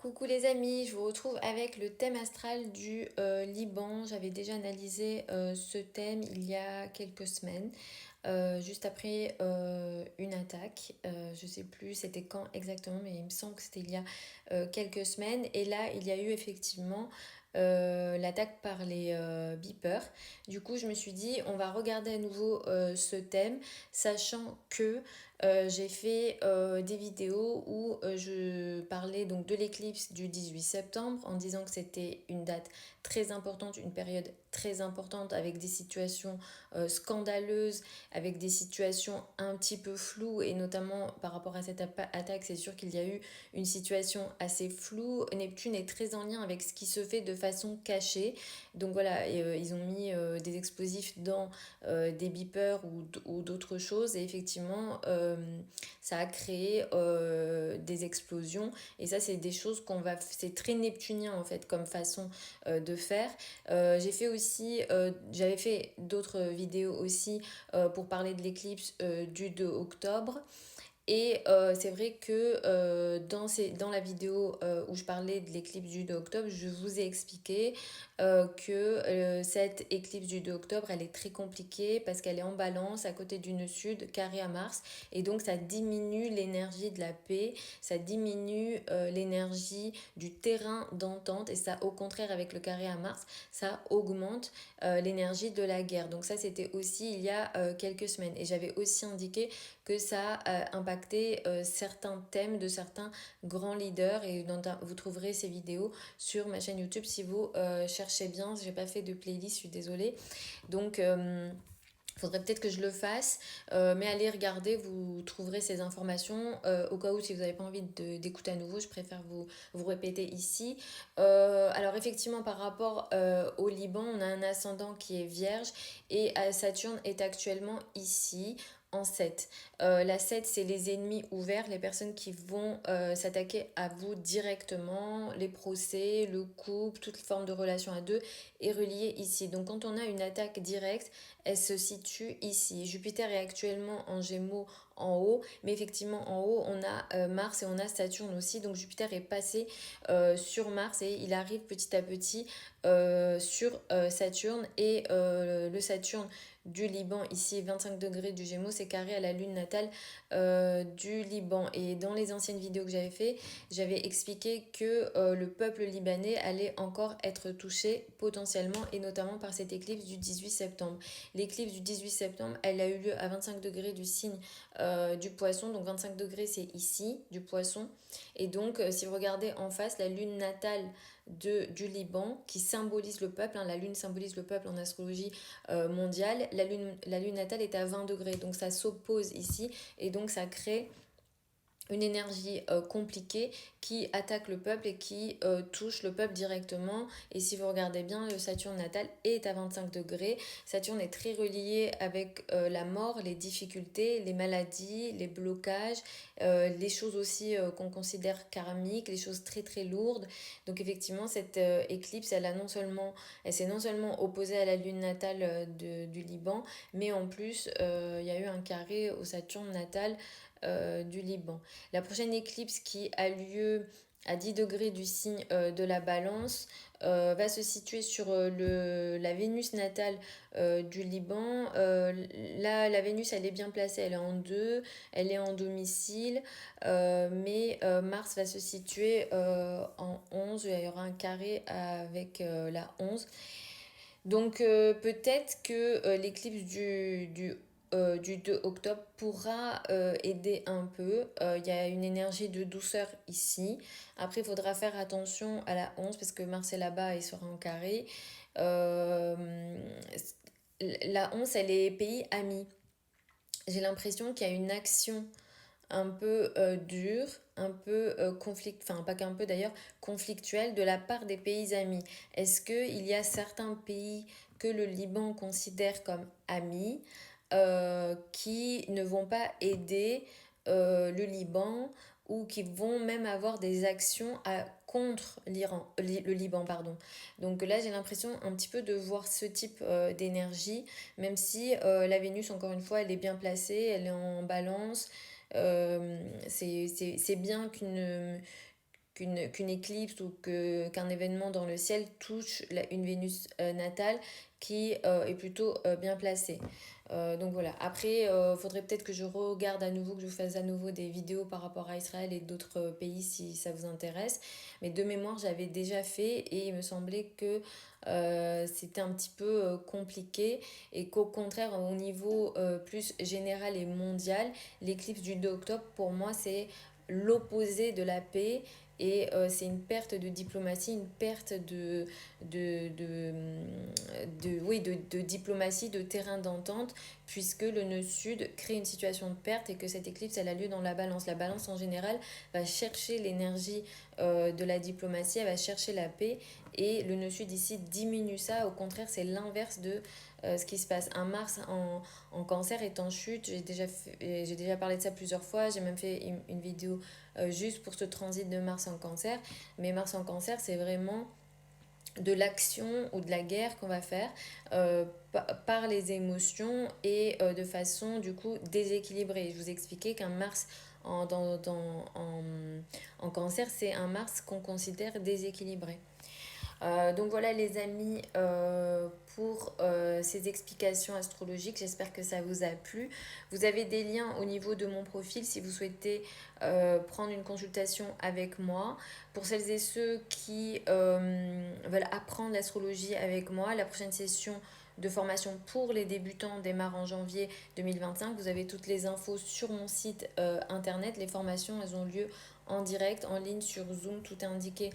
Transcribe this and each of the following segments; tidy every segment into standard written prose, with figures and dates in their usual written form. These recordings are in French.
Coucou les amis, je vous retrouve avec le thème astral du Liban. J'avais déjà analysé ce thème il y a quelques semaines, juste après une attaque. Je sais plus c'était quand exactement, mais il me semble que c'était il y a quelques semaines. Et là, il y a eu effectivement l'attaque par les beepers. Du coup, je me suis dit, on va regarder à nouveau ce thème, sachant que j'ai fait des vidéos où je parlais donc de l'éclipse du 18 septembre en disant que c'était une date très importante, une période très importante avec des situations scandaleuses, avec des situations un petit peu floues et notamment par rapport à cette attaque, c'est sûr qu'il y a eu une situation assez floue. Neptune est très en lien avec ce qui se fait de façon cachée. Donc voilà, ils ont mis des explosifs dans des beepers ou d'autres choses et effectivement ça a créé des explosions et ça c'est des choses c'est très neptunien en fait comme façon de faire. J'avais fait d'autres vidéos aussi pour parler de l'éclipse du 2 octobre. Et c'est vrai que dans la vidéo où je parlais de l'éclipse du 2 octobre, je vous ai expliqué que cette éclipse du 2 octobre, elle est très compliquée parce qu'elle est en balance à côté du nœud sud, carré à Mars. Et donc ça diminue l'énergie de la paix, ça diminue l'énergie du terrain d'entente. Et ça, au contraire, avec le carré à Mars, ça augmente l'énergie de la guerre. Donc ça, c'était aussi il y a quelques semaines. Et j'avais aussi indiqué que ça a impacté certains thèmes de certains grands leaders et vous trouverez ces vidéos sur ma chaîne YouTube si vous cherchez bien. J'ai pas fait de playlist, je suis désolée. Donc faudrait peut-être que je le fasse, mais allez regarder, vous trouverez ces informations. Au cas où, si vous n'avez pas envie d'écouter à nouveau, je préfère vous répéter ici. Alors effectivement, par rapport au Liban, on a un ascendant qui est vierge et Saturne est actuellement ici en 7. La 7, c'est les ennemis ouverts, les personnes qui vont s'attaquer à vous directement, les procès, le couple, toute forme de relation à deux est reliée ici. Donc quand on a une attaque directe, elle se situe ici. Jupiter est actuellement en Gémeaux en haut, mais effectivement en haut on a Mars et on a Saturne aussi. Donc Jupiter est passé sur Mars et il arrive petit à petit sur Saturne et le Saturne du Liban, ici 25 degrés du Gémeaux, c'est carré à la lune natale du Liban. Et dans les anciennes vidéos que j'avais fait, j'avais expliqué que le peuple libanais allait encore être touché potentiellement et notamment par cette éclipse du 18 septembre. L'éclipse du 18 septembre, elle a eu lieu à 25 degrés du signe du poisson. Donc 25 degrés, c'est ici, du poisson. Et donc, si vous regardez en face, la lune natale du Liban, qui symbolise le peuple, hein, la lune symbolise le peuple en astrologie mondiale, la lune natale est à 20 degrés. Donc ça s'oppose ici et donc ça crée une énergie compliquée qui attaque le peuple et qui touche le peuple directement. Et si vous regardez bien, le Saturne natal est à 25 degrés. Saturne est très relié avec la mort, les difficultés, les maladies, les blocages, les choses aussi qu'on considère karmiques, les choses très très lourdes. Donc effectivement, cette éclipse, elle s'est non seulement opposée à la lune natale du Liban, mais en plus, il y a eu un carré au Saturne natal du Liban. La prochaine éclipse qui a lieu à 10 degrés du signe de la balance va se situer sur la Vénus natale du Liban. Là, la Vénus, elle est bien placée, elle est en 2, elle est en domicile, mais Mars va se situer en 11, il y aura un carré avec la 11. Donc peut-être que l'éclipse du 2 octobre pourra aider un peu. Il y a une énergie de douceur ici. Après, il faudra faire attention à la 11 parce que Mars est là-bas et sera en carré. Euh, la 11, elle est pays ami. J'ai l'impression qu'il y a une action un peu dure, un peu enfin pas qu'un peu d'ailleurs, conflictuelle de la part des pays amis. Est-ce qu'il y a certains pays que le Liban considère comme amis qui ne vont pas aider le Liban ou qui vont même avoir des actions contre le Liban, pardon. Donc là, j'ai l'impression un petit peu de voir ce type d'énergie, même si la Vénus, encore une fois, elle est bien placée, elle est en balance. C'est bien qu'une éclipse ou qu'un événement dans le ciel touche une Vénus natale qui est plutôt bien placée. Donc voilà. Après, faudrait peut-être que je regarde à nouveau, que je vous fasse à nouveau des vidéos par rapport à Israël et d'autres pays si ça vous intéresse. Mais de mémoire, j'avais déjà fait et il me semblait que c'était un petit peu compliqué et qu'au contraire, au niveau plus général et mondial, l'éclipse du 2 octobre, pour moi, c'est l'opposé de la paix et c'est une perte de diplomatie, une perte oui, de diplomatie, de terrain d'entente, puisque le nœud sud crée une situation de perte et que cette éclipse, elle a lieu dans la balance. La balance, en général, va chercher l'énergie de la diplomatie, elle va chercher la paix, et le nœud sud ici diminue ça. Au contraire, c'est l'inverse de ce qui se passe. Un Mars en cancer est en chute. J'ai déjà parlé de ça plusieurs fois. J'ai même fait une vidéo juste pour ce transit de Mars en cancer. Mais Mars en cancer, c'est vraiment de l'action ou de la guerre qu'on va faire par les émotions et de façon du coup déséquilibrée. Je vous expliquais qu'un Mars en cancer, c'est un Mars qu'on considère déséquilibré. Donc voilà les amis pour ces explications astrologiques, j'espère que ça vous a plu. Vous avez des liens au niveau de mon profil si vous souhaitez prendre une consultation avec moi. Pour celles et ceux qui veulent apprendre l'astrologie avec moi, la prochaine session de formation pour les débutants démarre en janvier 2025. Vous avez toutes les infos sur mon site internet. Les formations, elles ont lieu en direct, en ligne, sur Zoom, tout est indiqué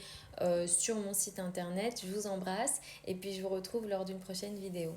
sur mon site internet. Je vous embrasse et puis je vous retrouve lors d'une prochaine vidéo.